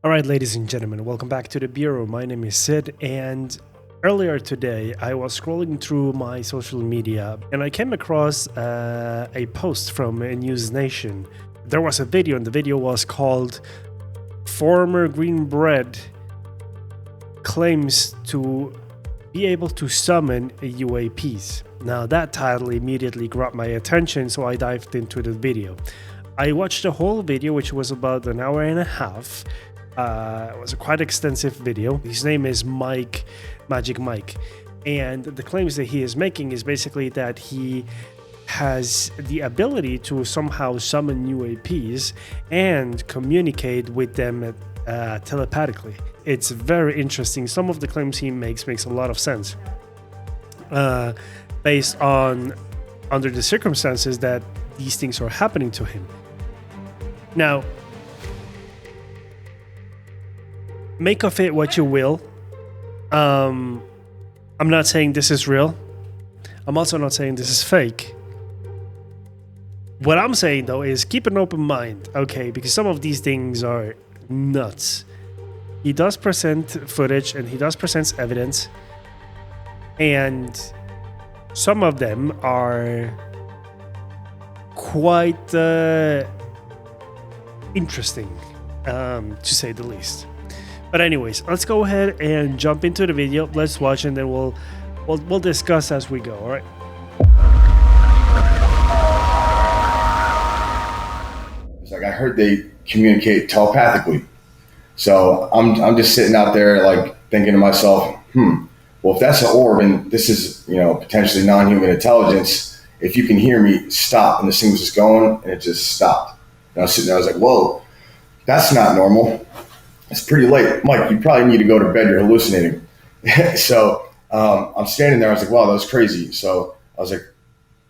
Alright, ladies and gentlemen, welcome back to the Bureau. My name is Sid, and earlier today I was scrolling through my social media and I came across a post from News Nation. There was a video, and the video was called Former Green Beret Claims to be able to summon UAPs. Now, that title immediately grabbed my attention, so I dived into the video. I watched the whole video, which was about an hour and a half. It was a quite extensive video. His name is Magic Mike, and the claims that he is making is basically that he has the ability to somehow summon UAPs and communicate with them telepathically. It's very interesting. Some of the claims he makes a lot of sense based on under the circumstances that these things are happening to him. Now, make of it what you will. I'm not saying this is real. I'm also not saying this is fake. What I'm saying, though, is keep an open mind, okay? Because some of these things are nuts. He does present footage and he does present evidence, and some of them are quite interesting, to say the least. But anyways, let's go ahead and jump into the video. Let's watch, and then we'll discuss as we go. All right. It's like I heard they communicate telepathically. So I'm just sitting out there like thinking to myself, well, if that's an orb and this is, potentially non-human intelligence, if you can hear me, stop. And this thing was just going and it just stopped. And I was sitting there, I was like, whoa, that's not normal. It's pretty late. Mike, you probably need to go to bed. You're hallucinating. So I'm standing there. I was like, wow, that was crazy. So I was like,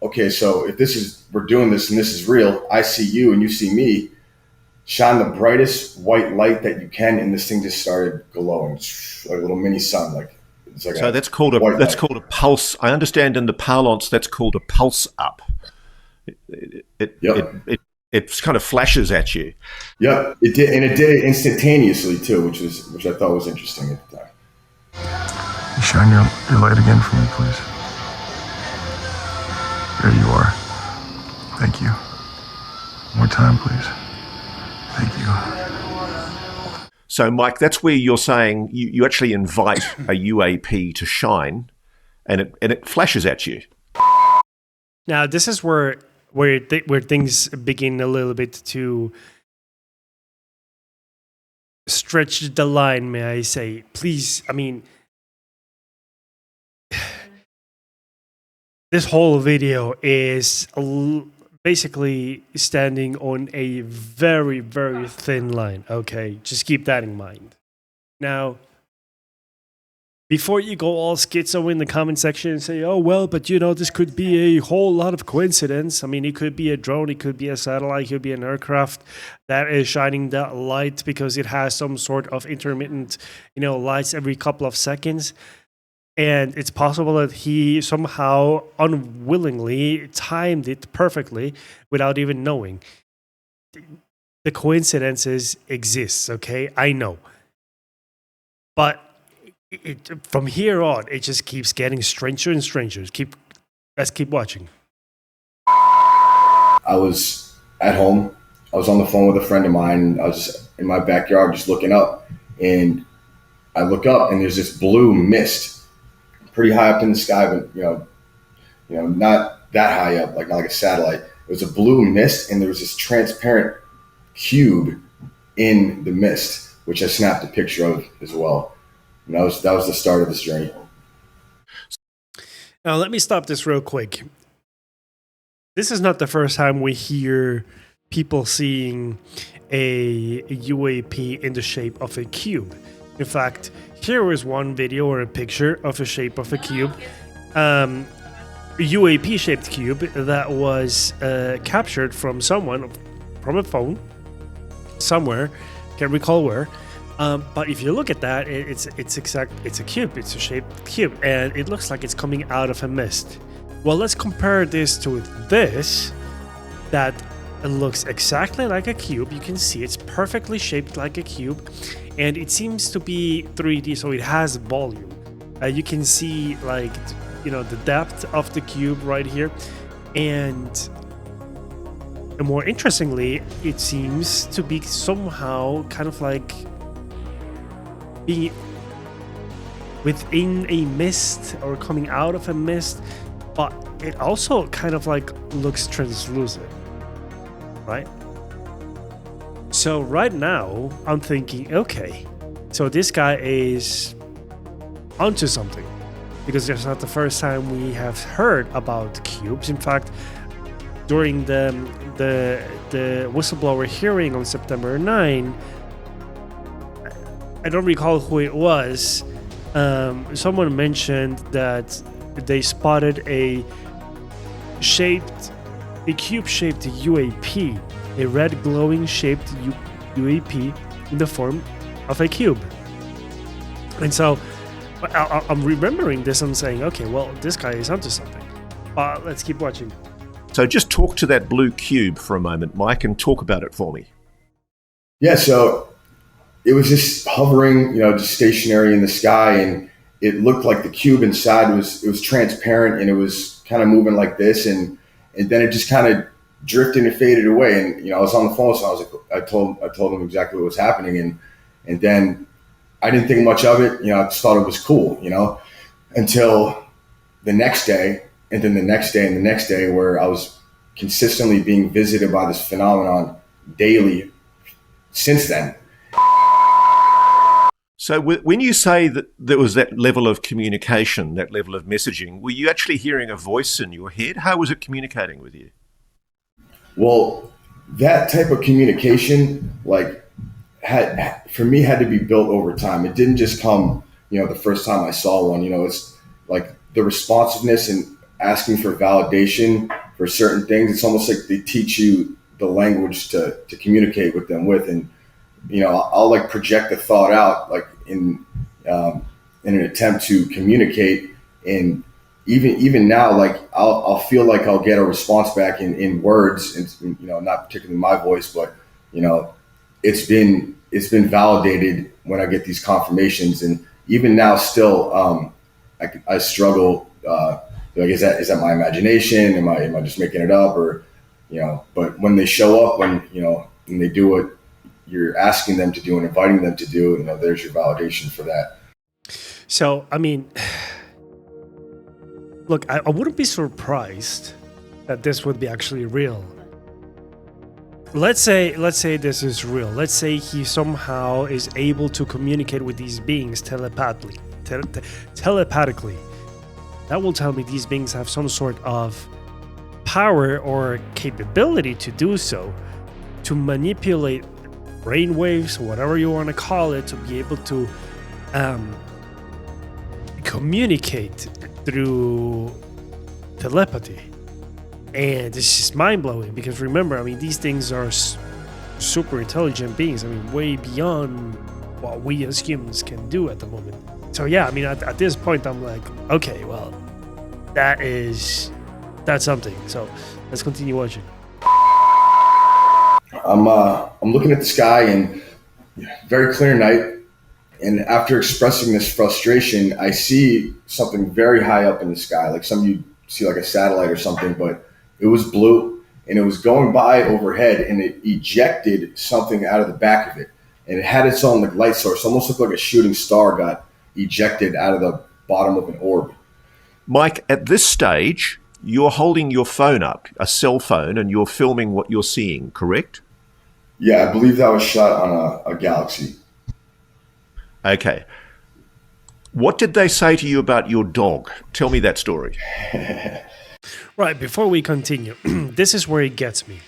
okay, so if we're doing this and this is real, I see you and you see me, shine the brightest white light that you can, and this thing just started glowing, like a little mini sun. So that's called a pulse. I understand in the parlance that's called a pulse up. It kind of flashes at you. Yep, it did, and it did it instantaneously too, which I thought was interesting at the time. You shine your light again for me, please. There you are. Thank you. More time, please. Thank you. So, Mike, that's where you're saying you actually invite a UAP to shine, and it flashes at you. Now, this is where things begin a little bit to stretch the line, may I say. Please, I mean, this whole video is basically standing on a very, very thin line, okay? Just keep that in mind. Now, before you go all schizo in the comment section and say, oh, well, but this could be a whole lot of coincidence. I mean, it could be a drone, it could be a satellite, it could be an aircraft that is shining that light because it has some sort of intermittent, lights every couple of seconds. And it's possible that he somehow unwillingly timed it perfectly without even knowing. The coincidences exist, okay? I know. But from here on, it just keeps getting stranger and stranger. Let's keep watching. I was at home. I was on the phone with a friend of mine. I was in my backyard just looking up, and I look up and there's this blue mist pretty high up in the sky, but not that high up, not like a satellite. It was a blue mist, and there was this transparent cube in the mist, which I snapped a picture of as well. And that was the start of this journey. Now, let me stop this real quick. This is not the first time we hear people seeing a UAP in the shape of a cube. In fact, here is one video or a picture of a shape of a cube, a UAP-shaped cube that was captured from someone, from a phone, somewhere, can't recall where. But if you look at that, it's a cube. It's a shaped cube, and it looks like it's coming out of a mist. Well, let's compare this to this, that It looks exactly like a cube. You can see it's perfectly shaped like a cube, and it seems to be 3D, so it has volume. You can see like the depth of the cube right here, and more interestingly, it seems to be somehow kind of like being within a mist or coming out of a mist, but it also kind of like looks translucent, right? So right now I'm thinking, okay, so this guy is onto something, because it's not the first time we have heard about cubes. In fact, during the whistleblower hearing on September 9, I don't recall who it was. Someone mentioned that they spotted a cube-shaped UAP, a red glowing shaped UAP in the form of a cube. And so I'm remembering this and saying, okay, well, this guy is onto something. Let's keep watching. So just talk to that blue cube for a moment, Mike, and talk about it for me. Yeah, so it was just hovering, just stationary in the sky, and it looked like the cube inside was transparent, and it was kind of moving like this, and then it just kind of drifted and faded away. And I was on the phone, so I told him exactly what was happening, and then I didn't think much of it. I just thought it was cool, until the next day, and then the next day, and the next day, where I was consistently being visited by this phenomenon daily since then. So when you say that there was that level of communication, that level of messaging, were you actually hearing a voice in your head? How was it communicating with you? Well, that type of communication, had to be built over time. It didn't just come, the first time I saw one. It's like the responsiveness and asking for validation for certain things. It's almost like they teach you the language to communicate with them with, and I'll like project the thought out like in an attempt to communicate, and even now, like I'll feel like I'll get a response back in words, and not particularly my voice, but it's been validated when I get these confirmations. And even now still I struggle, like is that my imagination? Am I just making it up? Or but when they show up, when they do what you're asking them to do and inviting them to do, there's your validation for that. So I mean, look, I wouldn't be surprised that this would be actually real. Let's say this is real. Let's say he somehow is able to communicate with these beings telepathically. That will tell me these beings have some sort of power or capability to do so, to manipulate brainwaves, whatever you want to call it, to be able to communicate through telepathy. And it's just mind-blowing, because remember, I mean, these things are super intelligent beings. I mean, way beyond what we as humans can do at the moment. So yeah, I mean, at this point, I'm like, okay, well, that's something. So let's continue watching. I'm looking at the sky, and very clear night. And after expressing this frustration, I see something very high up in the sky, like you see like a satellite or something, but it was blue, and it was going by overhead, and it ejected something out of the back of it. And it had its own like light source, almost looked like a shooting star got ejected out of the bottom of an orb. Mike, at this stage, you're holding your phone up, a cell phone, and you're filming what you're seeing, correct? Yeah, I believe that was shot on a Galaxy. Okay. What did they say to you about your dog? Tell me that story. Right, before we continue, this is where it gets me.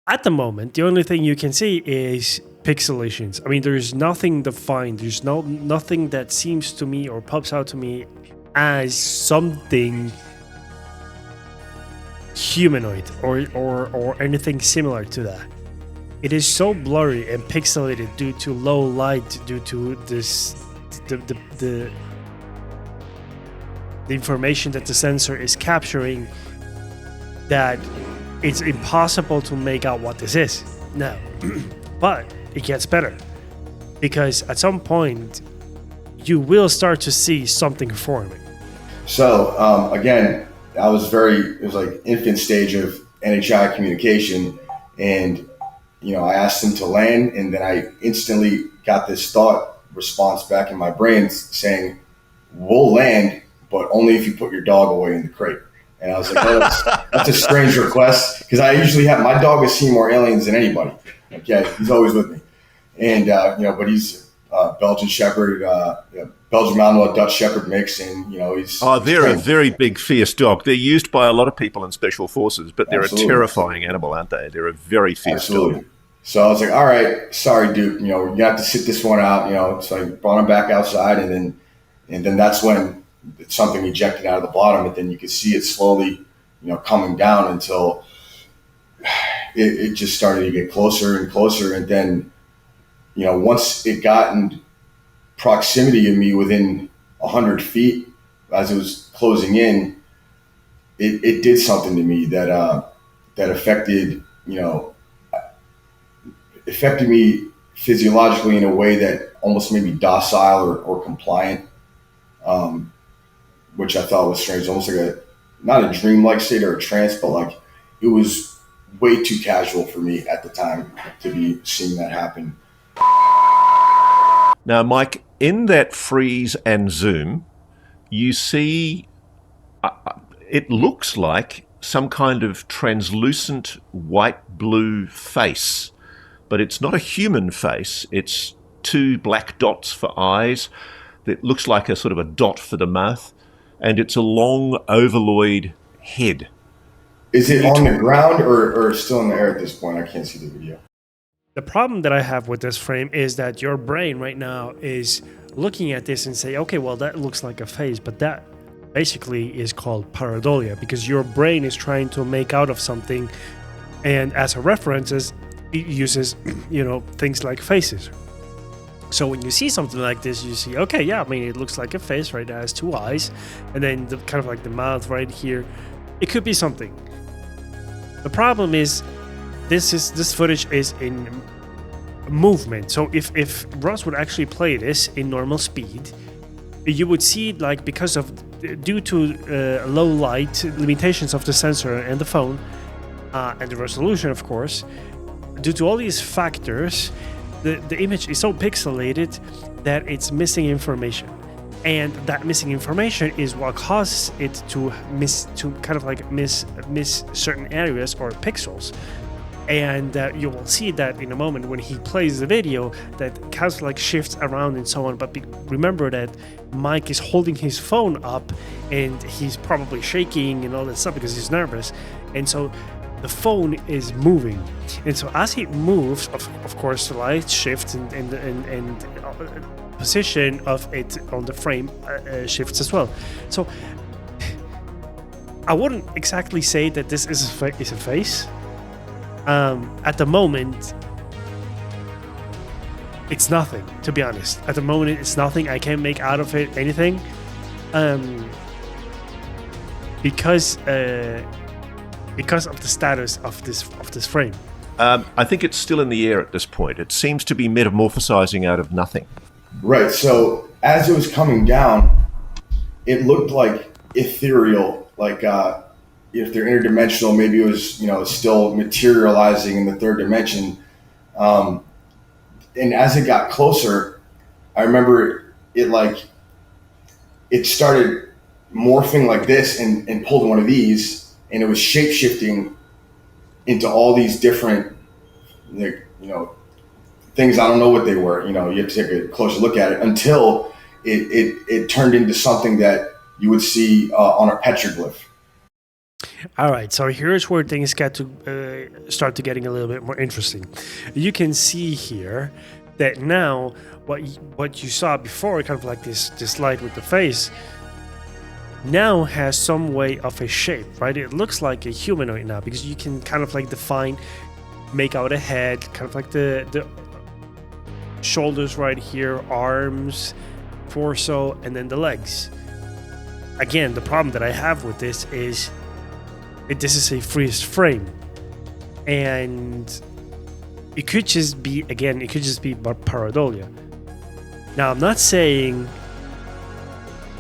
At the moment, the only thing you can see is pixelations. I mean, there's nothing defined. There's nothing that seems to me or pops out to me as something humanoid or anything similar to that. It is so blurry and pixelated due to low light, due to this the information that the sensor is capturing, that it's impossible to make out what this is now. But it gets better, because at some point you will start to see something forming. So again, it was like infant stage of NHI communication, and I asked him to land, and then I instantly got this thought response back in my brain saying, "We'll land, but only if you put your dog away in the crate." And I was like, "Oh, that's a strange request," because I usually have my dog has seen more aliens than anybody. Okay, he's always with me, and but he's Belgian Shepherd, Belgian Malinois, Dutch Shepherd mix, and he's. Oh, they're a very big, fierce dog. They're used by a lot of people in special forces, but they're Absolutely. a terrifying animal, aren't they? They're a very fierce Absolutely. dog. So I was like, "All right, sorry, Duke. You have to sit this one out." So I brought him back outside, and then that's when something ejected out of the bottom, and then you could see it slowly, coming down until it just started to get closer and closer, and then, once it got in proximity of me within 100 feet, as it was closing in, it did something to me that affected me physiologically in a way that almost made me docile or compliant, which I thought was strange. Almost like not a dreamlike state or a trance, but like it was way too casual for me at the time to be seeing that happen. Now, Mike, in that freeze and zoom, you see it looks like some kind of translucent white-blue face, but it's not a human face. It's two black dots for eyes. That looks like a sort of a dot for the mouth, and it's a long ovaloid head. Is it on the ground or still in the air at this point? I can't see the video. The problem that I have with this frame is that your brain right now is looking at this and say, okay, well, that looks like a face, but that basically is called pareidolia, because your brain is trying to make out of something, and as a reference, it uses, things like faces. So when you see something like this, you see, okay, yeah, I mean, it looks like a face, right? It has two eyes, and then kind of like the mouth right here. It could be something. The problem is, this footage is in movement. So if Ross would actually play this in normal speed, you would see, like, due to low light limitations of the sensor and the phone, and the resolution, of course, due to all these factors, the image is so pixelated that it's missing information. And that missing information is what causes it to miss certain areas or pixels. And you will see that in a moment when he plays the video, that kind of like shifts around and so on. But remember that Mike is holding his phone up and he's probably shaking and all that stuff because he's nervous. And so the phone is moving. And so as it moves, of course, the light shifts and position of it on the frame shifts as well. So I wouldn't exactly say that this is a face. At the moment, it's nothing, to be honest. At the moment, it's nothing. I can't make out of it anything. Because of the status of this frame. I think it's still in the air at this point. It seems to be metamorphosizing out of nothing. Right. So as it was coming down, it looked like ethereal, like if they're interdimensional, maybe it was still materializing in the third dimension. And as it got closer, I remember it started morphing like this and pulled one of these, and it was shape shifting into all these different things. I don't know what they were. You have to take a closer look at it until it turned into something that you would see on a petroglyph. All right, so here's where things get to start to getting a little bit more interesting. You can see here that now what you saw before, kind of like this light with the face, now has some way of a shape, right? It looks like a humanoid now because you can kind of like make out a head, kind of like the shoulders right here, arms, torso, and then the legs. Again, the problem that I have with this is this is a freeze frame. And it could just be pareidolia. Now, I'm not saying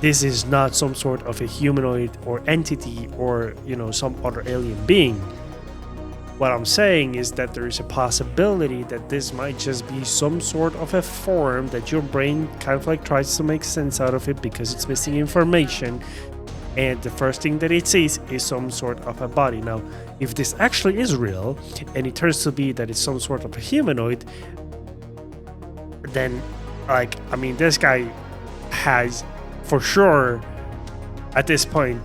this is not some sort of a humanoid or entity or, some other alien being. What I'm saying is that there is a possibility that this might just be some sort of a form that your brain kind of like tries to make sense out of it because it's missing information. And the first thing that it sees is some sort of a body. Now, if this actually is real, and it turns to be that it's some sort of a humanoid, then, this guy has, for sure, at this point,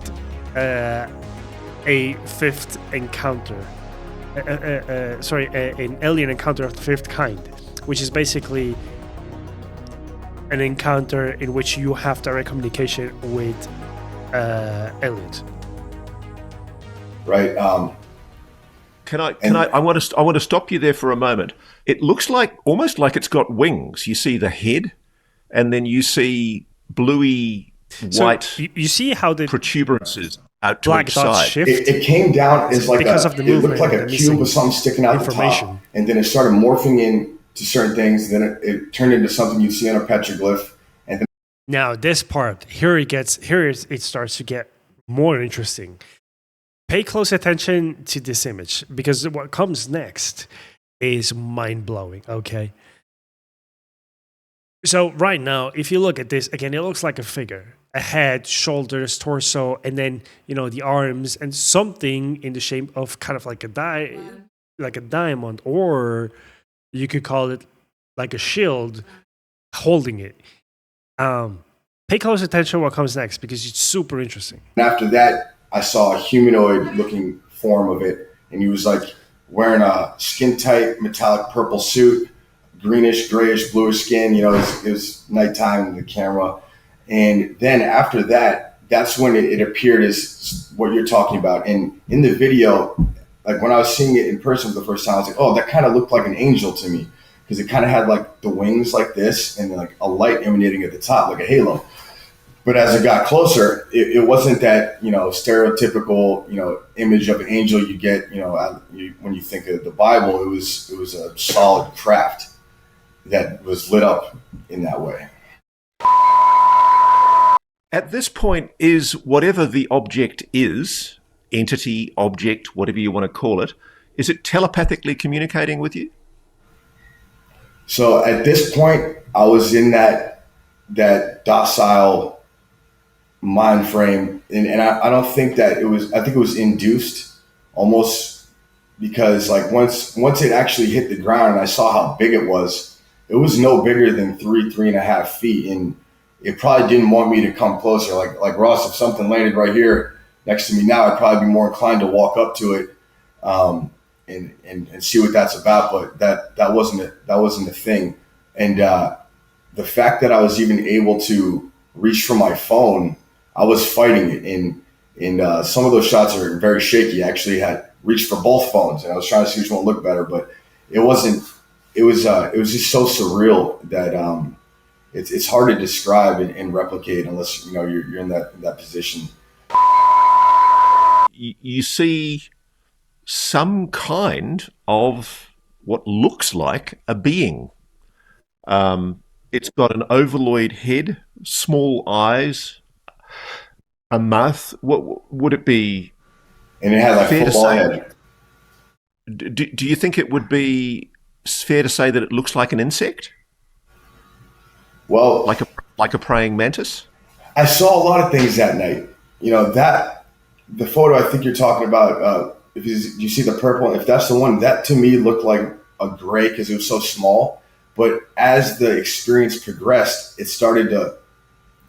a fifth encounter. An alien encounter of the fifth kind, which is basically an encounter in which you have direct communication with aliens. Right. I want to stop you there for a moment. It looks almost like it's got wings. You see the head, and then you see bluey white. So you see how the protuberances out to black each dots side. shift. It came down as like because of the it movement looked like a and the cube with missing something sticking out the top, and then it started morphing into certain things. And then it turned into something you see on a petroglyph. And then now this part it starts to get more interesting. Pay close attention to this image because what comes next is mind-blowing. Okay. So right now, if you look at this again, it looks like a figure. A head, shoulders, torso, and then the arms and something in the shape of kind of like a diamond, or you could call it like a shield holding it. Pay close attention to what comes next because it's super interesting. And after that, I saw a humanoid-looking form of it, and he was like wearing a skin-tight metallic purple suit, greenish, grayish, bluish skin. It was nighttime in the camera. And then after that, that's when it appeared as what you're talking about. And in the video, like when I was seeing it in person for the first time, I was like, oh, that kind of looked like an angel to me because it kind of had like the wings like this and then like a light emanating at the top, like a halo. But as it got closer, it wasn't that, stereotypical, image of an angel you get, when you think of the Bible. It was a solid craft that was lit up in that way. At this point, is whatever the object is, entity, object, whatever you want to call it, is it telepathically communicating with you? So at this point, I was in that docile mind frame, and I don't think that it was. I think it was induced almost because like once it actually hit the ground and I saw how big it was no bigger than 3.5 feet, and it probably didn't want me to come closer. Like Ross, if something landed right here next to me now, I'd probably be more inclined to walk up to it and see what that's about. But that wasn't a thing. And the fact that I was even able to reach for my phone, I was fighting it. And some of those shots are very shaky. I actually had reached for both phones, and I was trying to see which one looked better. But it wasn't. It was just so surreal that it's hard to describe and replicate unless you're in that position. You see some kind of what looks like a being. It's got an ovoid head, small eyes, a mouth. What would it be? And it had like fair football head. Do you think it would be fair to say that it looks like an insect? Well, like a praying mantis? I saw a lot of things that night. That the photo I think you're talking about, if you see the purple, if that's the one, that to me looked like a gray because it was so small. But as the experience progressed, it started to,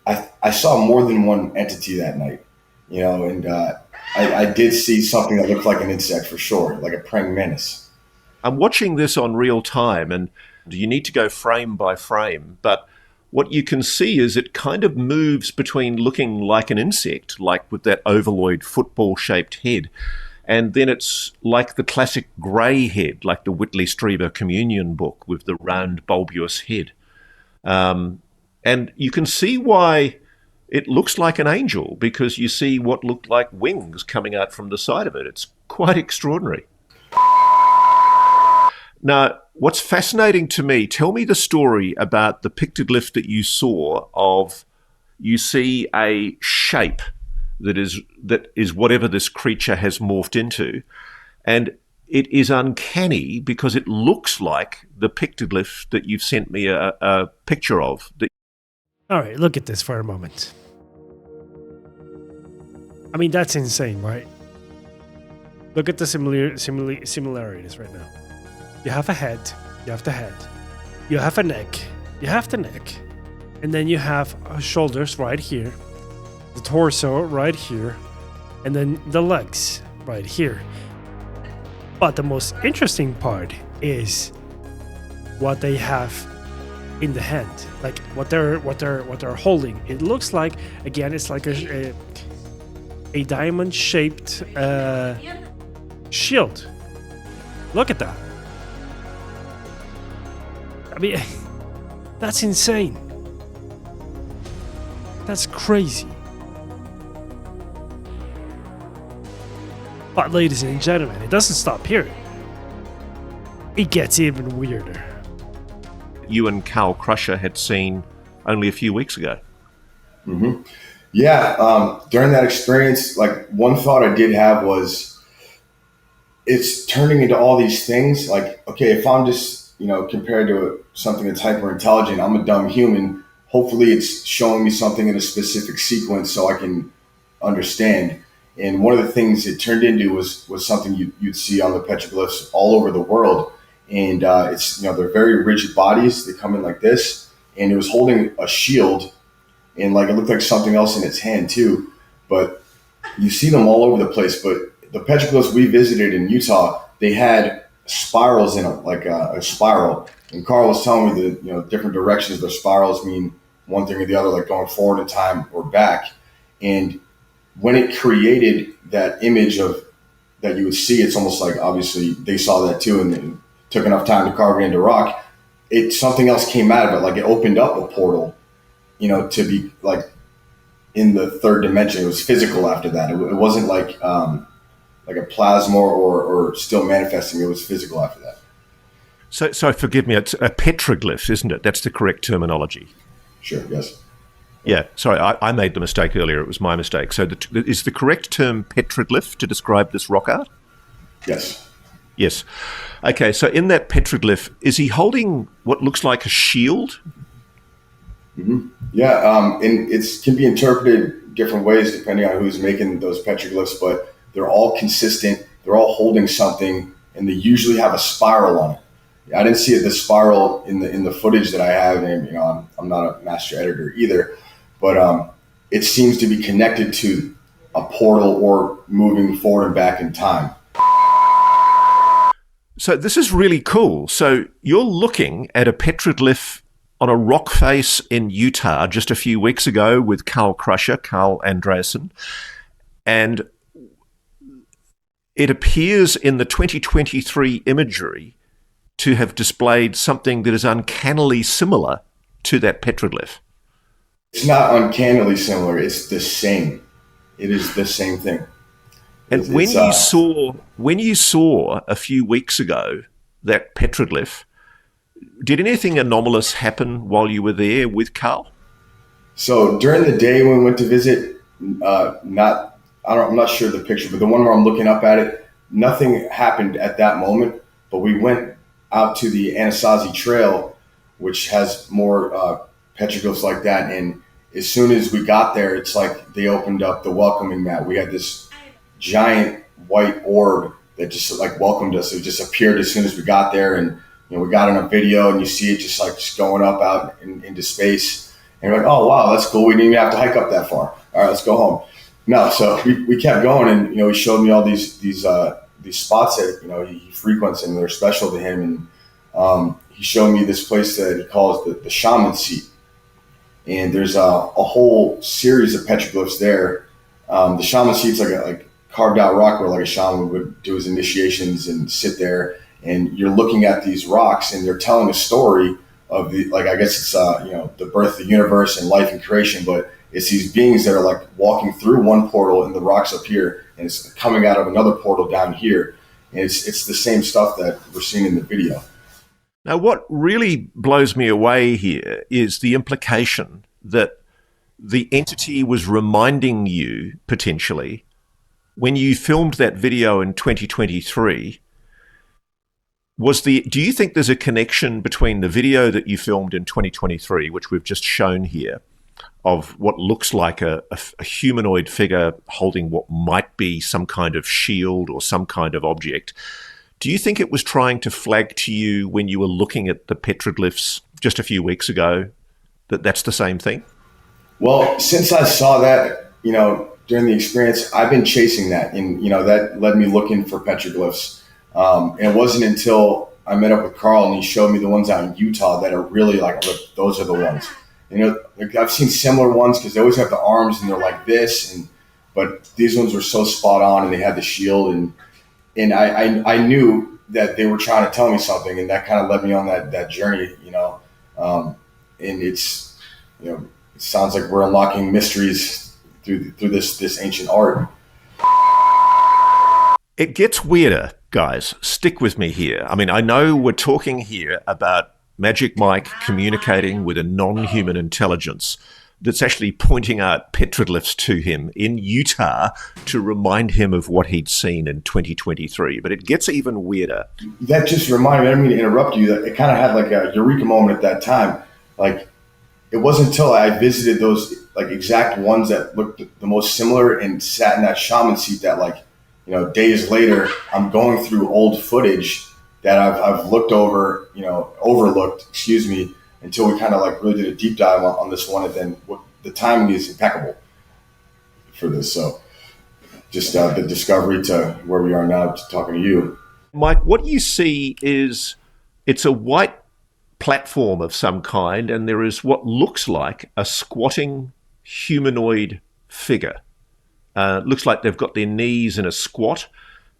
I saw more than one entity that night, and I did see something that looked like an insect for sure, like a praying mantis. I'm watching this on real time, and you need to go frame by frame, but what you can see is it kind of moves between looking like an insect, like with that ovaloid football-shaped head, and then it's like the classic grey head, like the Whitley Strieber Communion book with the round bulbous head. And you can see why it looks like an angel, because you see what looked like wings coming out from the side of it. It's quite extraordinary. Now, what's fascinating to me, tell me the story about the pictoglyph that you saw of, you see a shape that is whatever this creature has morphed into, and it is uncanny because it looks like the pictoglyph that you've sent me a picture of. All right, look at this for a moment. I mean, that's insane, right? Look at the similarities right now. You have a head, you have the head. You have a neck, you have the neck. And then you have shoulders right here, the torso right here, and then the legs right here. But the most interesting part is what they have in the hand, like what they're holding. It looks like, again, it's like a diamond-shaped shield. Look at that. I mean, that's insane. That's crazy. But ladies and gentlemen, it doesn't stop here. It gets even weirder. You and Carl Crusher had seen only a few weeks ago. Mm-hmm. Yeah, during that experience, like one thought I did have was, it's turning into all these things. Like, okay, if I'm just, compared to something that's hyper intelligent, I'm a dumb human. Hopefully it's showing me something in a specific sequence so I can understand. And one of the things it turned into was something you'd see on the petroglyphs all over the world. And it's, they're very rigid bodies. They come in like this, and it was holding a shield, and like it looked like something else in its hand too. But you see them all over the place. But the petroglyphs we visited in Utah, they had spirals in them, like a spiral. And Carl was telling me that, different directions the spirals mean one thing or the other, like going forward in time or back. And when it created that image of that you would see, it's almost like obviously they saw that too, and then took enough time to carve it into rock. Something else came out of it, like it opened up a portal, to be like in the third dimension. It was physical after that. It wasn't like a plasma or still manifesting. It was physical after that. So forgive me, it's a petroglyph, isn't it? That's the correct terminology. Sure, yes. Yeah, sorry, I made the mistake earlier. It was my mistake. So is the correct term petroglyph to describe this rock art? Yes. Yes. Okay, so in that petroglyph, is he holding what looks like a shield? Mm-hmm. Yeah, and it can be interpreted different ways depending on who's making those petroglyphs, but they're all consistent. They're all holding something, and they usually have a spiral on it. I didn't see the spiral in the footage that I have, and I'm not a master editor either, but it seems to be connected to a portal or moving forward and back in time. So this is really cool. So you're looking at a petroglyph on a rock face in Utah just a few weeks ago with Carl Crusher, Carl Andreasen, and it appears in the 2023 imagery to have displayed something that is uncannily similar to that petroglyph. It's not uncannily similar. It's the same. It is the same thing. And when you saw a few weeks ago that petroglyph, did anything anomalous happen while you were there with Carl? So during the day when we went to visit, I'm not sure of the picture, but the one where I'm looking up at it, nothing happened at that moment. But we went out to the Anasazi Trail, which has more petroglyphs like that. And as soon as we got there, it's like they opened up the welcoming mat. We had this giant white orb that just like welcomed us. It just appeared as soon as we got there, and we got in a video, and you see it just going up out into space. And we're like, oh wow, that's cool. We didn't even have to hike up that far. All right, let's go home. No, so we kept going, and he showed me all these spots that he frequents, and they're special to him. And he showed me this place that he calls the shaman seat. And there's a whole series of petroglyphs there. The shaman seat's like carved out rock where like a shaman would do his initiations and sit there. And you're looking at these rocks, and they're telling a story of I guess it's the birth of the universe and life and creation, but it's these beings that are like walking through one portal and the rocks up here, and it's coming out of another portal down here. And it's the same stuff that we're seeing in the video. Now, what really blows me away here is the implication that the entity was reminding you, potentially, when you filmed that video in 2023, do you think there's a connection between the video that you filmed in 2023, which we've just shown here, of what looks like a humanoid figure holding what might be some kind of shield or some kind of object? Do you think it was trying to flag to you when you were looking at the petroglyphs just a few weeks ago that that's the same thing? Well, since I saw that, during the experience, I've been chasing that, and that led me looking for petroglyphs. And it wasn't until I met up with Carl and he showed me the ones out in Utah that are really like, look, those are the ones. I've seen similar ones because they always have the arms and they're like this, but these ones were so spot on and they had the shield, and I knew that they were trying to tell me something, and that kind of led me on that journey, and it's, it sounds like we're unlocking mysteries through this ancient art. It gets weirder, guys. Stick with me here. I mean, I know we're talking here about Magic Mike communicating with a non-human intelligence that's actually pointing out petroglyphs to him in Utah to remind him of what he'd seen in 2023. But it gets even weirder. That just reminded me, I didn't mean to interrupt you, that it kind of had like a eureka moment at that time. Like, it wasn't until I visited those like exact ones that looked the most similar and sat in that shaman seat that days later, I'm going through old footage that I've looked over, overlooked, until we kind of like really did a deep dive on this one. And then the timing is impeccable for this. So just the discovery to where we are now, talking to you. Mike, what you see is it's a white platform of some kind, and there is what looks like a squatting humanoid figure. Looks like they've got their knees in a squat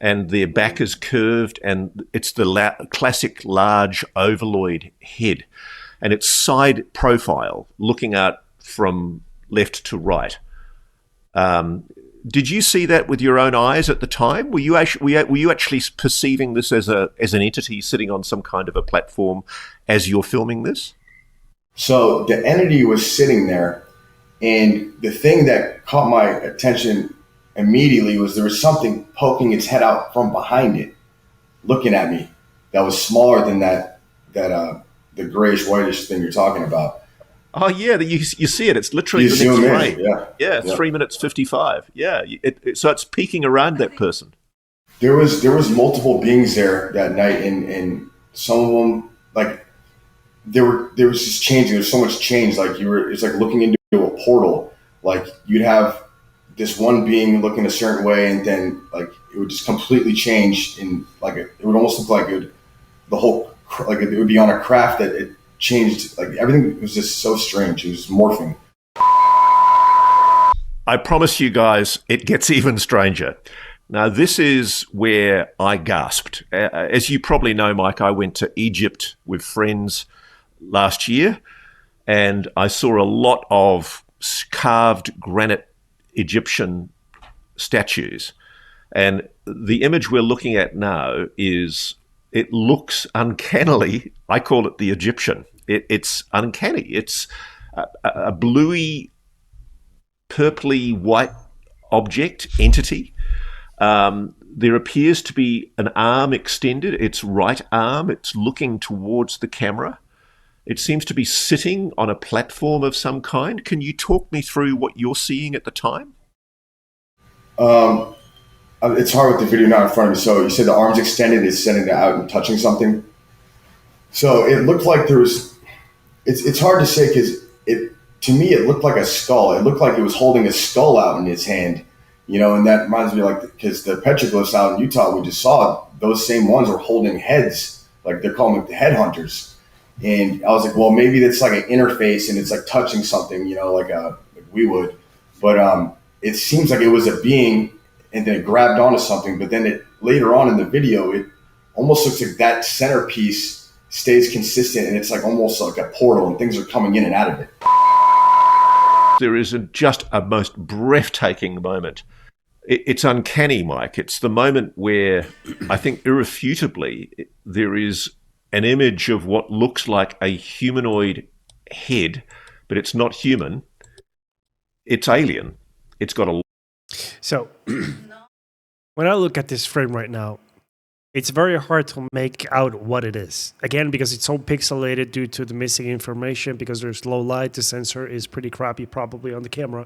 and their back is curved, and it's the classic large ovaloid head, and it's side profile looking out from left to right. Did you see that with your own eyes at the time? Were you actually perceiving this as an entity sitting on some kind of a platform as you're filming this? So the entity was sitting there, and the thing that caught my attention immediately was there was something poking its head out from behind it, looking at me. That was smaller than the grayish whitish thing you're talking about. Oh yeah, you see it. It's literally the next frame. Yeah, 3 minutes 55. Yeah, so it's peeking around that person. There was multiple beings there that night, and some of them like there was just changing. There's so much change. Like it's like looking into a portal. Like you'd have this one being looking a certain way, and then like it would just completely change, and like it would almost look like it would be on a craft that it changed. Like everything was just so strange. It was morphing. I promise you guys, it gets even stranger. Now, this is where I gasped. As you probably know, Mike, I went to Egypt with friends last year, and I saw a lot of carved granite Egyptian statues. And the image we're looking at now it looks uncannily, I call it the Egyptian. It's uncanny. It's a bluey, purpley white object, entity. There appears to be an arm extended, its right arm. It's looking towards the camera. It seems to be sitting on a platform of some kind. Can you talk me through what you're seeing at the time? It's hard with the video not in front of me. So you said the arms extended, it's sending it out and touching something. So it looked like there was, it's hard to say because to me, it looked like a skull. It looked like it was holding a skull out in its hand, and that reminds me because the petroglyphs out in Utah, we just saw those same ones were holding heads, like they're calling it the headhunters. And I was like, well, maybe that's like an interface and it's like touching something, like we would. But it seems like it was a being and then it grabbed onto something. But then later on in the video, it almost looks like that centerpiece stays consistent and it's like almost like a portal and things are coming in and out of it. There is just a most breathtaking moment. It's uncanny, Mike. It's the moment where I think irrefutably there is an image of what looks like a humanoid head, but it's not human. It's alien. It's got a... So when I look at this frame right now, it's very hard to make out what it is. Again, because it's so pixelated due to the missing information, because there's low light, the sensor is pretty crappy probably on the camera.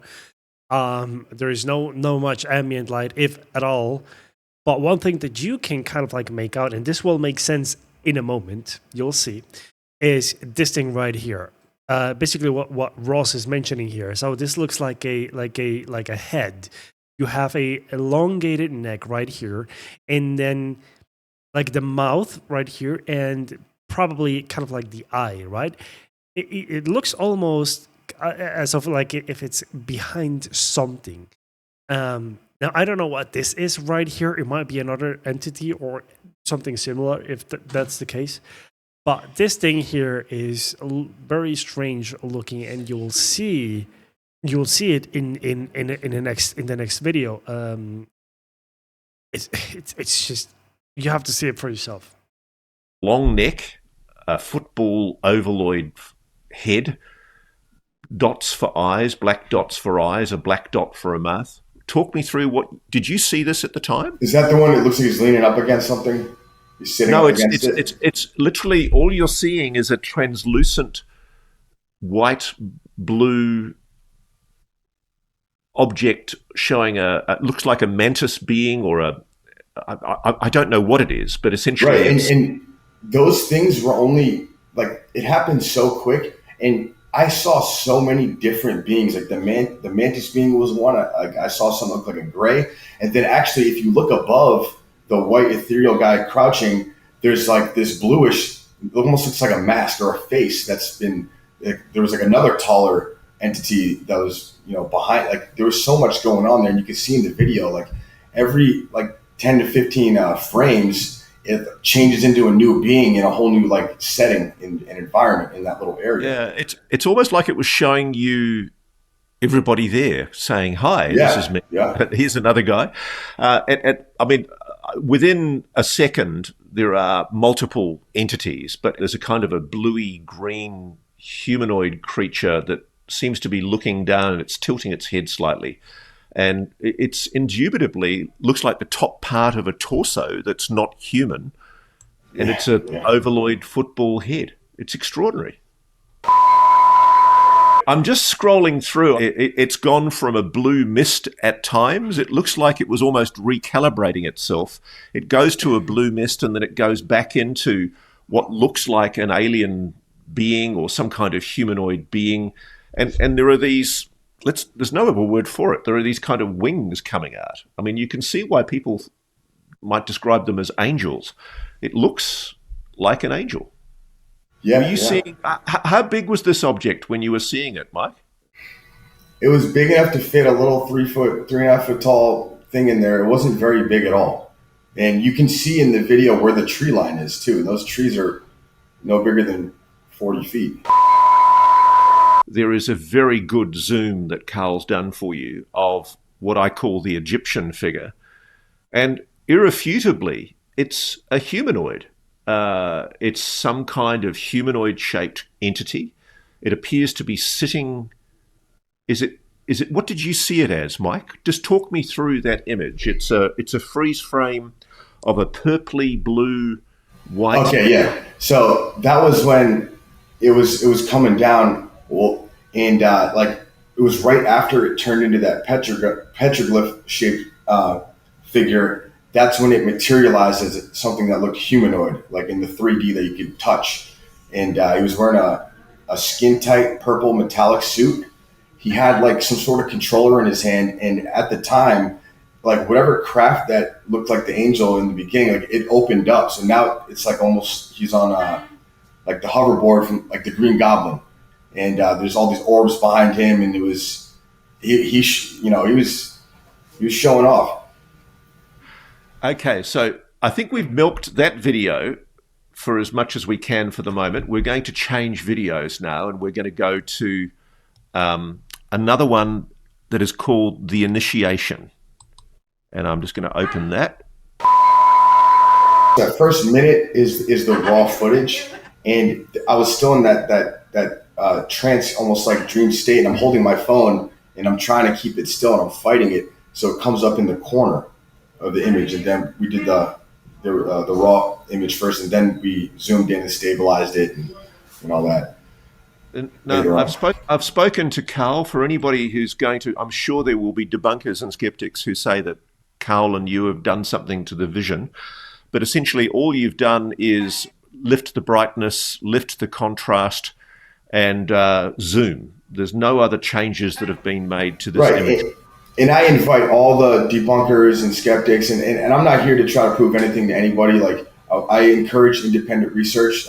There is no much ambient light, if at all. But one thing that you can kind of like make out, and this will make sense in a moment, you'll see, is this thing right here. Basically what Ross is mentioning here. So this looks like a head. You have a elongated neck right here, and then like the mouth right here, and probably kind of like the eye, right? It looks almost as of like if it's behind something. Now, I don't know what this is right here. It might be another entity or something similar, if that's the case. But this thing here is very strange looking, and you'll see it in the next video. It's just, you have to see it for yourself. Long neck, a football ovaloid head, dots for eyes, black dots for eyes, a black dot for a mouth. Talk me through what... Did you see this at the time? Is that the one that looks like he's leaning up against something? He's sitting up against it? It's literally all you're seeing is a translucent white, blue object showing looks like a mantis being or I don't know what it is, but essentially... Right, and those things were only... Like, it happened so quick, and I saw so many different beings. Like the mantis being was one. I saw something look like a gray. And then actually, if you look above the white ethereal guy crouching, there's like this bluish, it almost looks like a mask or a face that's been, there was like another taller entity that was, behind. Like there was so much going on there. And you can see in the video, like every 10 to 15 frames, it changes into a new being in a whole new setting and environment in that little area. Yeah, it's almost like it was showing you everybody there saying, hi, this is me. Yeah. Here's another guy. I mean, within a second, there are multiple entities, but there's a kind of a bluey green humanoid creature that seems to be looking down and it's tilting its head slightly. And it's indubitably looks like the top part of a torso that's not human. And it's an ovaloid football head. It's extraordinary. I'm just scrolling through. It's gone from a blue mist at times. It looks like it was almost recalibrating itself. It goes to a blue mist and then it goes back into what looks like an alien being or some kind of humanoid being. And there are these... there's no other word for it. There are these kind of wings coming out. I mean, you can see why people might describe them as angels. It looks like an angel. Yeah. Were you seeing? How big was this object when you were seeing it, Mike? It was big enough to fit a little 3.5 foot tall thing in there. It wasn't very big at all. And you can see in the video where the tree line is too. And those trees are no bigger than 40 feet. There is a very good zoom that Carl's done for you of what I call the Egyptian figure. And irrefutably, it's a humanoid. It's some kind of humanoid-shaped entity. It appears to be sitting... Is it? What did you see it as, Mike? Just talk me through that image. It's a freeze frame of a purpley blue white... Okay, yeah. So that was when it was coming down... Well, and it was right after it turned into that petroglyph shaped figure. That's when it materialized as something that looked humanoid, like in the 3D that you could touch. And he was wearing a skin tight purple metallic suit. He had some sort of controller in his hand, and at the time, whatever craft that looked like the angel in the beginning, it opened up. So now it's almost he's on the hoverboard from the Green Goblin. And there's all these orbs behind him, and it was he was showing off. Okay, so I think we've milked that video for as much as we can for the moment. We're going to change videos now, and we're going to go to another one that is called The Initiation. And I'm just going to open that. That first minute is the raw footage, and I was still in that trance, almost like dream state, and I'm holding my phone and I'm trying to keep it still and I'm fighting it, so it comes up in the corner of the image, and then we did the raw image first, and then we zoomed in and stabilized it and all that. No, I've spoken to Carl. For anybody who's going to, I'm sure there will be debunkers and skeptics who say that Carl and you have done something to the vision. But essentially, all you've done is lift the brightness, lift the contrast, and zoom. There's no other changes that have been made to this image. And I invite all the debunkers and skeptics, and I'm not here to try to prove anything to anybody. Like, I encourage independent research.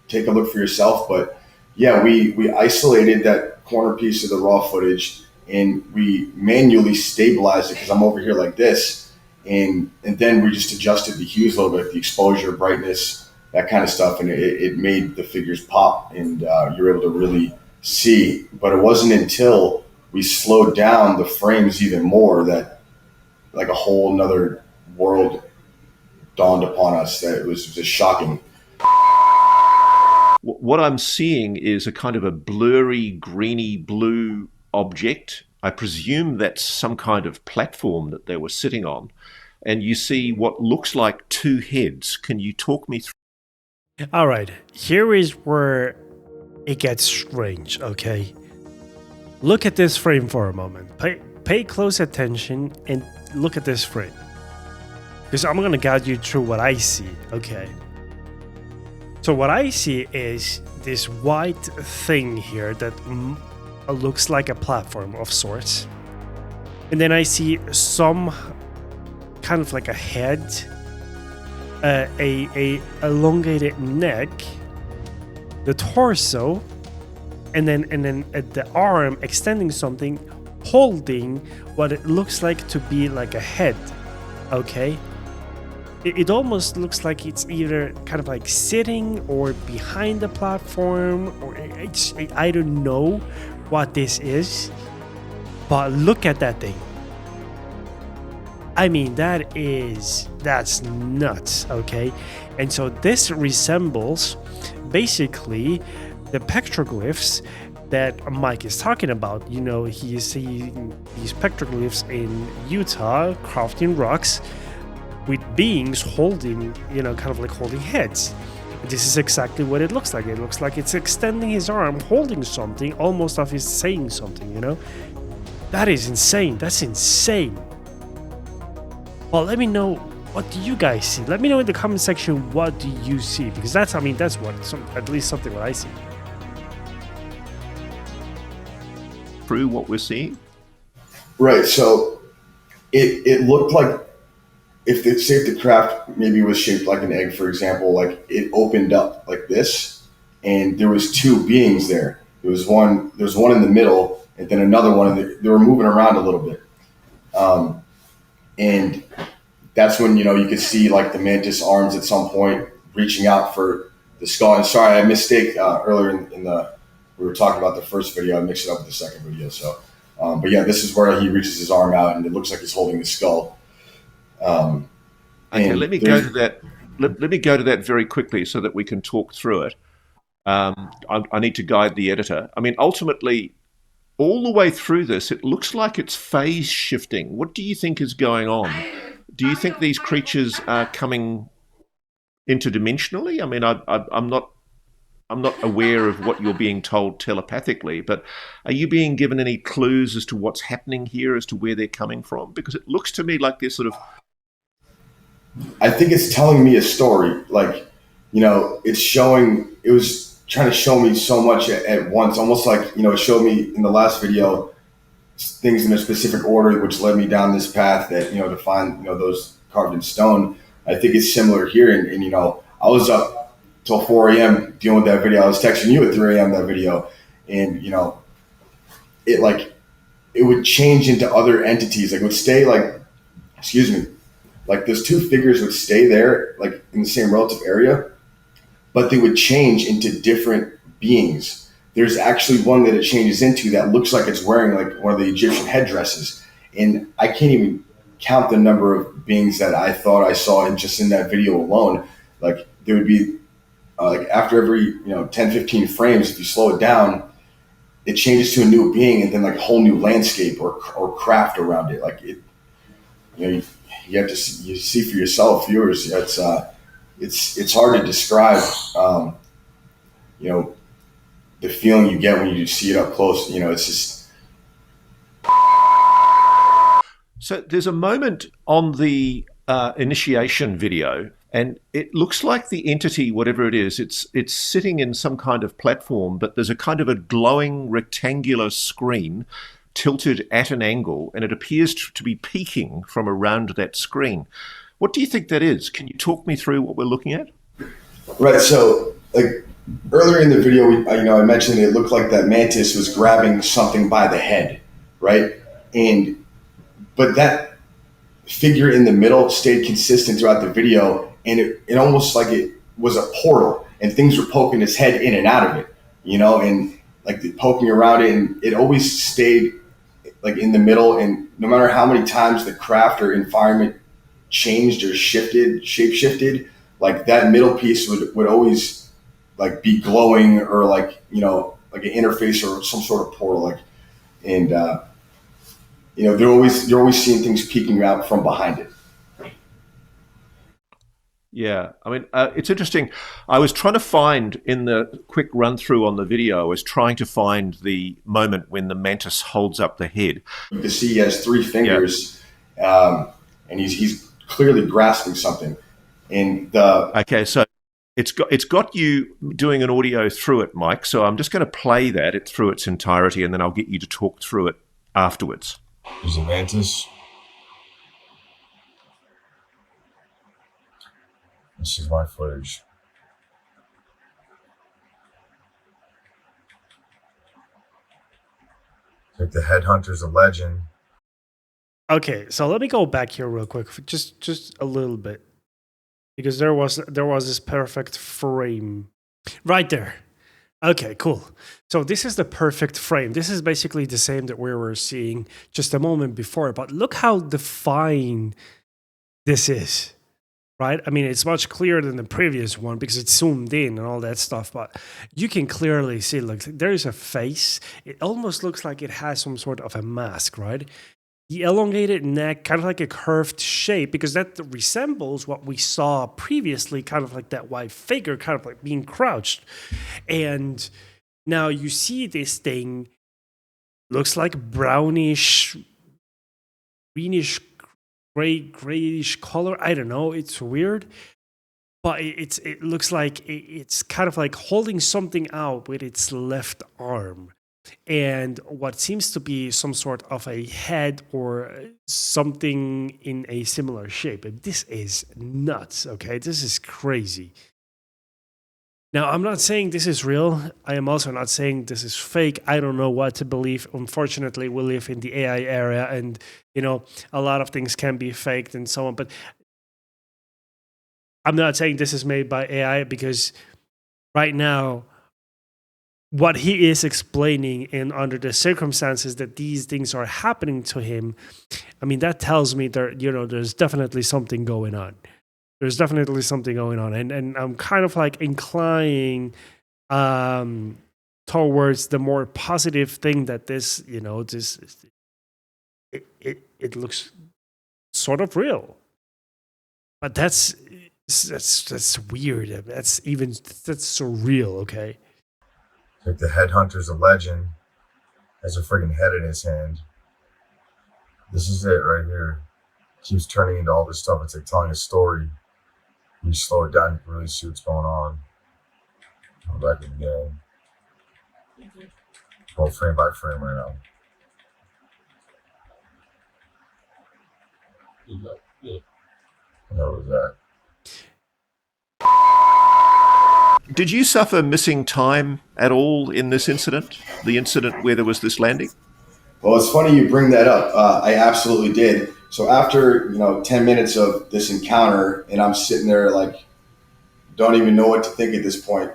Take a look for yourself. But yeah, we isolated that corner piece of the raw footage, and we manually stabilized it because I'm over here like this, and then we just adjusted the hues a little bit, the exposure, brightness, that kind of stuff, and it made the figures pop, and you're able to really see. But it wasn't until we slowed down the frames even more that like a whole nother world dawned upon us. That it was just shocking. What I'm seeing is a kind of a blurry, greeny blue object. I presume that's some kind of platform that they were sitting on. And you see what looks like two heads. Can you talk me through? All right, here is where it gets strange, okay? Look at this frame for a moment. Pay close attention and look at this frame. Because I'm going to guide you through what I see, okay? So what I see is this white thing here that looks like a platform of sorts. And then I see some kind of like a head, a elongated neck, the torso, and then at the arm extending something, holding what it looks like to be like a head, okay? It almost looks like it's either kind of like sitting or behind the platform, or I don't know what this is, but look at that thing. I mean, that's nuts, okay? And so this resembles basically the petroglyphs that Mike is talking about. You know, he's seeing these petroglyphs in Utah, crafting rocks, with beings holding, you know, kind of like holding heads. This is exactly what it looks like. It looks like it's extending his arm, holding something, almost as if he's saying something, you know? That is insane. That's insane. Well, let me know, what do you guys see? Let me know in the comment section, what do you see? Because that's what, at least something what I see. Through what we're seeing? Right, so it looked like, if the craft maybe was shaped like an egg, for example, like it opened up like this, and there was two beings there. There was one in the middle, and then another one. They were moving around a little bit, and that's when you could see like the mantis arms at some point reaching out for the skull. And sorry, I mistake earlier in the we were talking about the first video. I mixed it up with the second video. So, but yeah, this is where he reaches his arm out, and it looks like he's holding the skull. Okay, let me go to that. Let me go to that very quickly so that we can talk through it. I need to guide the editor. I mean, ultimately, all the way through this, it looks like it's phase shifting. What do you think is going on? Do you think these creatures are coming interdimensionally? I mean, I'm not aware of what you're being told telepathically, but are you being given any clues as to what's happening here, as to where they're coming from? Because it looks to me like they're sort of... I think it's telling me a story. Like, it was trying to show me so much at once, almost like, it showed me in the last video things in a specific order, which led me down this path that, to find, those carved in stone. I think it's similar here. And I was up till 4 a.m. dealing with that video. I was texting you at 3 a.m. that video, and it would change into other entities. Like, it would stay like those two figures would stay there, like in the same relative area, but they would change into different beings. There's actually one that it changes into that looks like it's wearing like one of the Egyptian headdresses, and I can't even count the number of beings that I thought I saw in that video alone. Like there would be like after every 10, 15 frames, if you slow it down, it changes to a new being and then like a whole new landscape or craft around it. Like it, you have to you see for yourself, viewers. It's hard to describe. The feeling you get when you see it up close. It's just. So there's a moment on the initiation video, and it looks like the entity, whatever it is, it's sitting in some kind of platform, but there's a kind of a glowing rectangular screen tilted at an angle, and it appears to be peeking from around that screen. What do you think that is? Can you talk me through what we're looking at? Right. So, like earlier in the video, I mentioned it looked like that mantis was grabbing something by the head, right? But that figure in the middle stayed consistent throughout the video, and it almost like it was a portal, and things were poking his head in and out of it, and like poking around it, and it always stayed like in the middle. And no matter how many times the craft or environment changed or shape shifted, like that middle piece would always like be glowing or like like an interface or some sort of portal, like, and you're always seeing things peeking out from behind it. Yeah, I mean, it's interesting. I was trying to find in the quick run through on the video, I was trying to find the moment when the mantis holds up the head. You can see he has three fingers, and he's clearly grasping something. And okay, so it's got you doing an audio through it, Mike. So I'm just going to play that through its entirety, and then I'll get you to talk through it afterwards. There's a mantis. This is my footage. Like the headhunter's a legend. Okay, so let me go back here real quick, just a little bit, because there was this perfect frame right there. Okay, cool. So this is the perfect frame. This is basically the same that we were seeing just a moment before, but look how defined this is. Right? I mean, it's much clearer than the previous one because it's zoomed in and all that stuff, but you can clearly see, like, there's a face. It almost looks like it has some sort of a mask, right? The elongated neck, kind of like a curved shape, because that resembles what we saw previously, kind of like that white figure, kind of like being crouched. And now you see this thing, looks like brownish, greenish, grayish color. I don't know. It's weird, but it looks like it's kind of like holding something out with its left arm, and what seems to be some sort of a head or something in a similar shape. And this is nuts. Okay, this is crazy. Now, I'm not saying this is real. I am also not saying this is fake. I don't know what to believe. Unfortunately, we live in the AI era, and a lot of things can be faked and so on. But I'm not saying this is made by AI, because right now, what he is explaining, and under the circumstances that these things are happening to him, I mean, that tells me there's definitely something going on. There's definitely something going on, and I'm kind of like inclining towards the more positive thing that this, it looks sort of real, but that's weird. That's surreal. Okay. Like the headhunter's a legend. Has a freaking head in his hand. This is it right here. Keeps turning into all this stuff. It's like telling a story. You slow it down, you can really see what's going on. Go back again. Go frame by frame right now. What was that? Did you suffer missing time at all in this incident? The incident where there was this landing? Well, it's funny you bring that up. I absolutely did. So after 10 minutes of this encounter, and I'm sitting there like, don't even know what to think at this point.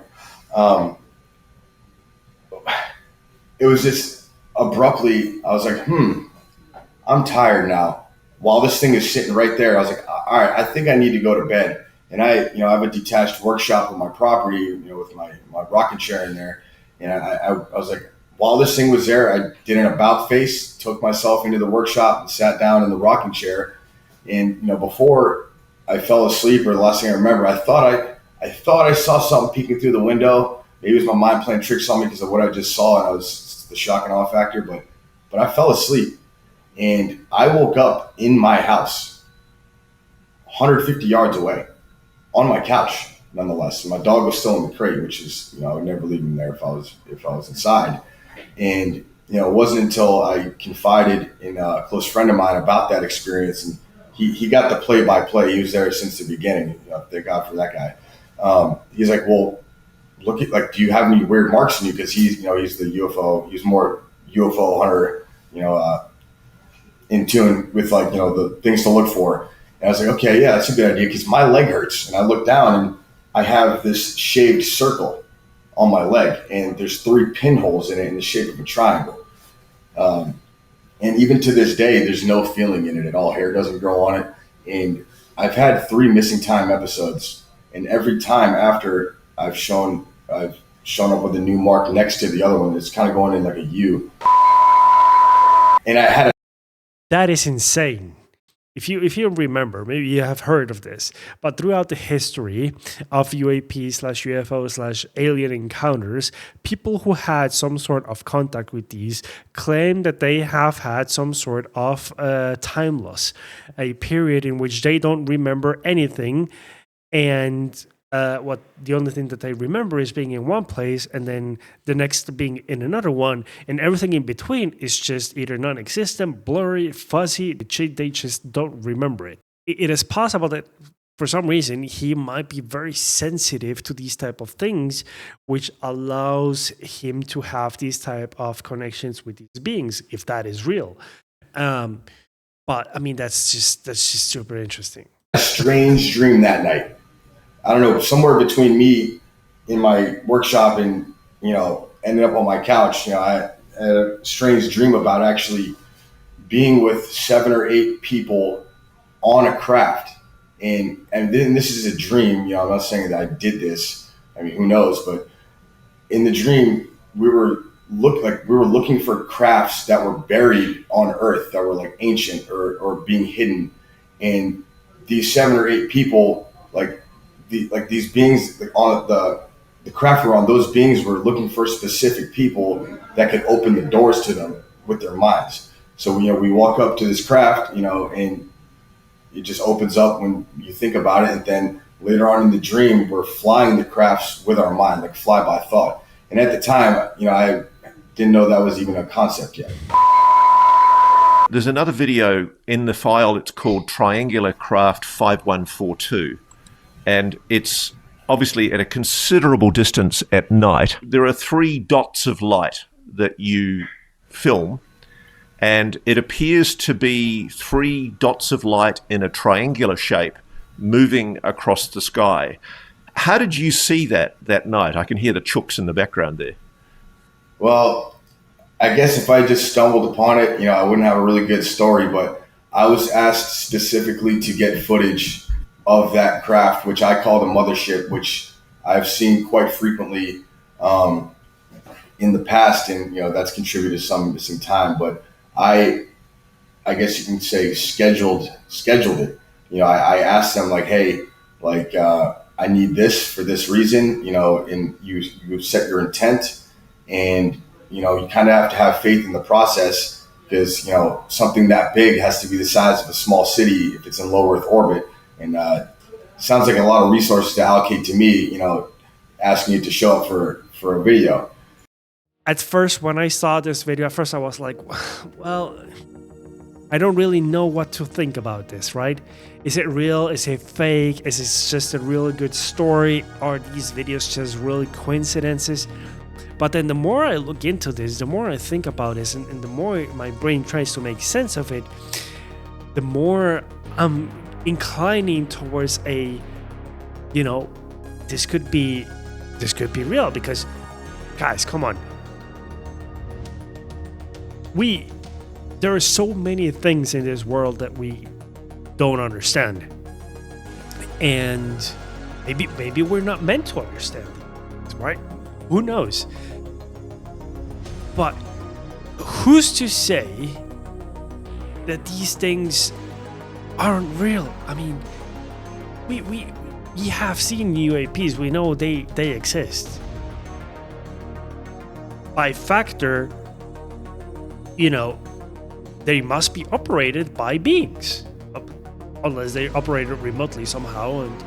It was just abruptly, I was like, I'm tired now. while this thing is sitting right there, I was like, all right, I think I need to go to bed. And I have a detached workshop on my property, with my rocking chair in there. And I was like, while this thing was there, I did an about face, took myself into the workshop and sat down in the rocking chair. And, before I fell asleep, or the last thing I remember, I thought I saw something peeking through the window. Maybe it was my mind playing tricks on me because of what I just saw, and I was the shock and awe factor. But I fell asleep, and I woke up in my house, 150 yards away, on my couch. Nonetheless, my dog was still in the crate, which is, I would never leave him there if I was inside. And it wasn't until I confided in a close friend of mine about that experience, and he got the play-by-play. He was there since the beginning. Thank God for that guy. He's like, well, look at, like, do you have any weird marks on you? Because he's the UFO. He's more UFO hunter, in tune with, like, the things to look for. And I was like, okay, yeah, that's a good idea, because my leg hurts. And I look down, and I have this shaved circle on my leg, and there's 3 pinholes in it in the shape of a triangle. And even to this day, there's no feeling in it at all. Hair doesn't grow on it. And I've had 3 missing time episodes, and every time after I've shown up with a new mark next to the other one, it's kind of going in like a U. And I had That is insane. If you remember, maybe you have heard of this, but throughout the history of UAP/UFO/alien encounters, people who had some sort of contact with these claim that they have had some sort of time loss, a period in which they don't remember anything, and the only thing that they remember is being in one place, and then the next being in another one, and everything in between is just either non-existent, blurry, fuzzy. They just don't remember it. It is possible that for some reason he might be very sensitive to these type of things, which allows him to have these type of connections with these beings, if that is real. But I mean, that's just super interesting. a strange dream that night. I don't know, somewhere between me in my workshop and, ending up on my couch, I had a strange dream about actually being with 7 or 8 people on a craft. And then this is a dream, I'm not saying that I did this. I mean, who knows? But in the dream, we were looking for crafts that were buried on Earth, that were like ancient or being hidden. And these 7 or 8 people, these beings, on the craft we're on, those beings were looking for specific people that could open the doors to them with their minds. So we walk up to this craft, and it just opens up when you think about it. And then later on in the dream, we're flying the crafts with our mind, like fly by thought. And at the time, I didn't know that was even a concept yet. There's another video in the file. It's called Triangular Craft 5142. And it's obviously at a considerable distance at night. There are 3 dots of light that you film, and it appears to be 3 dots of light in a triangular shape moving across the sky. How did you see that night? I can hear the chooks in the background there. Well, I guess if I just stumbled upon it, I wouldn't have a really good story, but I was asked specifically to get footage of that craft, which I call the mothership, which I've seen quite frequently in the past, and that's contributed some missing time. But I guess you can say scheduled it. I asked them hey, I need this for this reason, and you set your intent, and you kind of have to have faith in the process, because something that big has to be the size of a small city if it's in low Earth orbit. And sounds like a lot of resources to allocate to me, asking you to show up for a video. At first, when I saw this video, I was like, well, I don't really know what to think about this, right? Is it real? Is it fake? Is it just a really good story? Are these videos just really coincidences? But then the more I look into this, the more I think about this, and the more my brain tries to make sense of it, the more I'm inclining towards this could be real, because guys, come on, there are so many things in this world that we don't understand. And maybe we're not meant to understand things, right? Who knows? But who's to say that these things aren't real? I mean, we have seen UAPs. We know they exist. By factor, they must be operated by beings, unless they operate it remotely somehow. And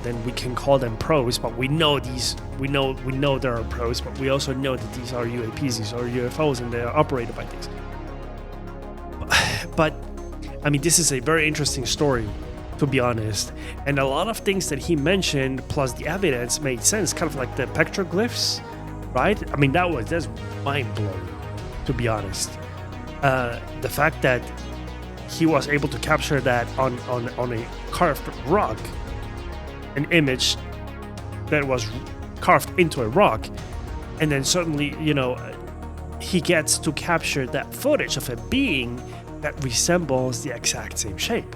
then we can call them pros. But we know there are pros. But we also know that these are UAPs, these are UFOs, and they are operated by things. But I mean, this is a very interesting story, to be honest. And a lot of things that he mentioned, plus the evidence, made sense. Kind of like the petroglyphs, right? I mean, that's mind blowing, to be honest. The fact that he was able to capture that on a carved rock, an image that was carved into a rock, and then suddenly, he gets to capture that footage of a being that resembles the exact same shape.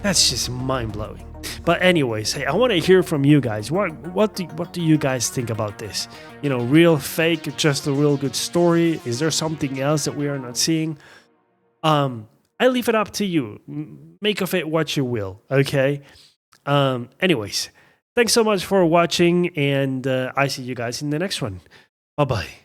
That's just mind-blowing. But anyways, hey, I want to hear from you guys. What do you guys think about this? Real, fake, just a real good story? Is there something else that we are not seeing? I leave it up to you. Make of it what you will, okay? Anyways, thanks so much for watching, and I see you guys in the next one. Bye-bye.